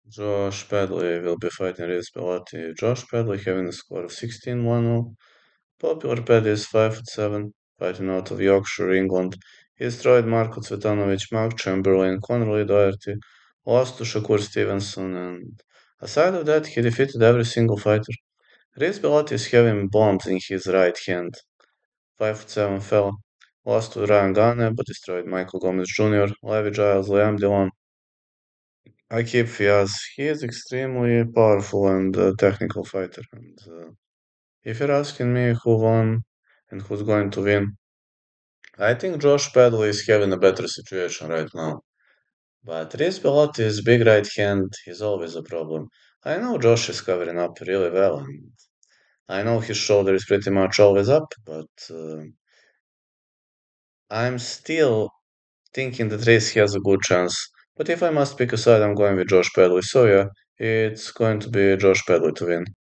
Josh Pedley will be fighting Riz Belati. Josh Pedley having a score of 16-1-0. Popular Paddy is 5'7", fighting out of Yorkshire, England. He destroyed Marko Cvetanovic, Mark Chamberlain, Conor Doherty, lost to Shakur Stevenson, and aside of that, he defeated every single fighter. Riz Belati is having bombs in his right hand. 5'7" fella. Lost to Ryan Garner, but destroyed Michael Gomez Jr., Levi Giles, Liam Dillon. Akib Fiaz. He is extremely powerful and technical fighter. And if you're asking me who won and who's going to win, I think Josh Pedley is having a better situation right now. But Riz Belotti's big right hand is always a problem. I know Josh is covering up really well, and I know his shoulder is pretty much always up, but I'm still thinking that Riz has a good chance. But if I must pick a side, I'm going with Josh Pedley. So yeah, it's going to be Josh Pedley to win.